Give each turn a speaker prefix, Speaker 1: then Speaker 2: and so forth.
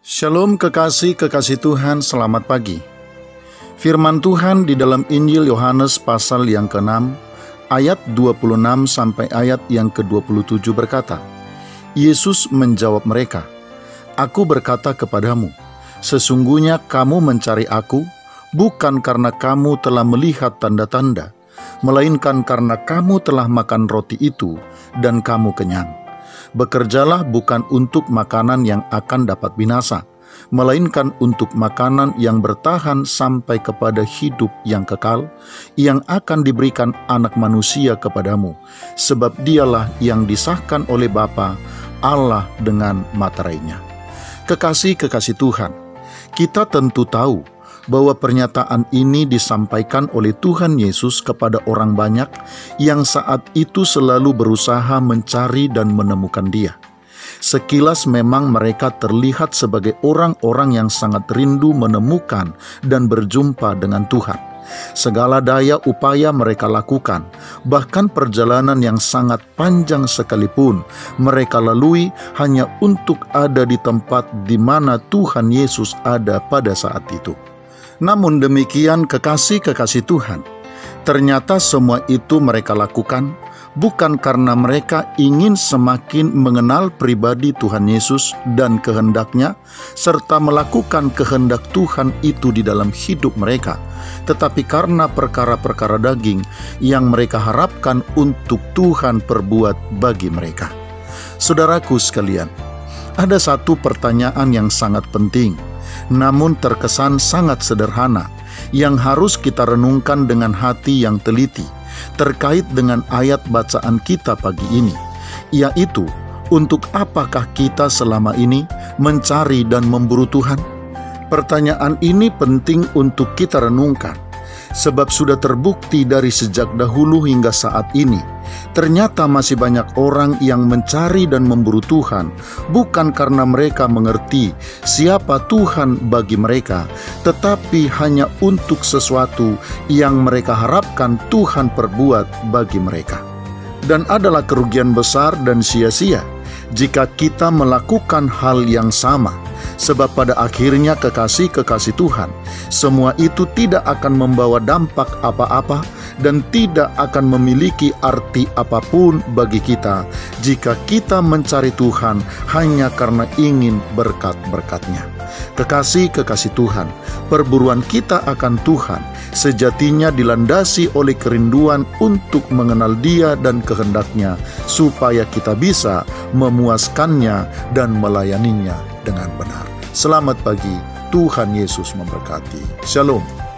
Speaker 1: Shalom kekasih-kekasih Tuhan, selamat pagi. Firman Tuhan di dalam Injil Yohanes pasal yang ke-6, ayat 26 sampai ayat yang ke-27 berkata, Yesus menjawab mereka, Aku berkata kepadamu, sesungguhnya kamu mencari aku, bukan karena kamu telah melihat tanda-tanda, melainkan karena kamu telah makan roti itu dan kamu kenyang. Bekerjalah bukan untuk makanan yang akan dapat binasa, melainkan untuk makanan yang bertahan sampai kepada hidup yang kekal, yang akan diberikan Anak Manusia kepadamu, sebab dialah yang disahkan oleh Bapa, Allah dengan materainya. Kekasih-kekasih Tuhan, kita tentu tahu bahwa pernyataan ini disampaikan oleh Tuhan Yesus kepada orang banyak yang saat itu selalu berusaha mencari dan menemukan Dia. Sekilas memang mereka terlihat sebagai orang-orang yang sangat rindu menemukan dan berjumpa dengan Tuhan. Segala daya upaya mereka lakukan, bahkan perjalanan yang sangat panjang sekalipun mereka lalui hanya untuk ada di tempat di mana Tuhan Yesus ada pada saat itu. Namun demikian kekasih-kekasih Tuhan, ternyata semua itu mereka lakukan bukan karena mereka ingin semakin mengenal pribadi Tuhan Yesus dan kehendaknya, serta melakukan kehendak Tuhan itu di dalam hidup mereka, tetapi karena perkara-perkara daging yang mereka harapkan untuk Tuhan perbuat bagi mereka. Saudaraku sekalian, ada satu pertanyaan yang sangat penting, namun terkesan sangat sederhana, yang harus kita renungkan dengan hati yang teliti, terkait dengan ayat bacaan kita pagi ini, yaitu, untuk apakah kita selama ini mencari dan memburu Tuhan? Pertanyaan ini penting untuk kita renungkan, sebab sudah terbukti dari sejak dahulu hingga saat ini, ternyata masih banyak orang yang mencari dan memburu Tuhan, bukan karena mereka mengerti siapa Tuhan bagi mereka, tetapi hanya untuk sesuatu yang mereka harapkan Tuhan perbuat bagi mereka. Dan adalah kerugian besar dan sia-sia jika kita melakukan hal yang sama, sebab pada akhirnya kekasih-kekasih Tuhan, semua itu tidak akan membawa dampak apa-apa dan tidak akan memiliki arti apapun bagi kita jika kita mencari Tuhan hanya karena ingin berkat-berkat-Nya. Kekasih-kekasih Tuhan, perburuan kita akan Tuhan sejatinya dilandasi oleh kerinduan untuk mengenal Dia dan kehendak-Nya, supaya kita bisa memuaskannya dan melayaninya dengan benar. Selamat pagi, Tuhan Yesus memberkati. Shalom.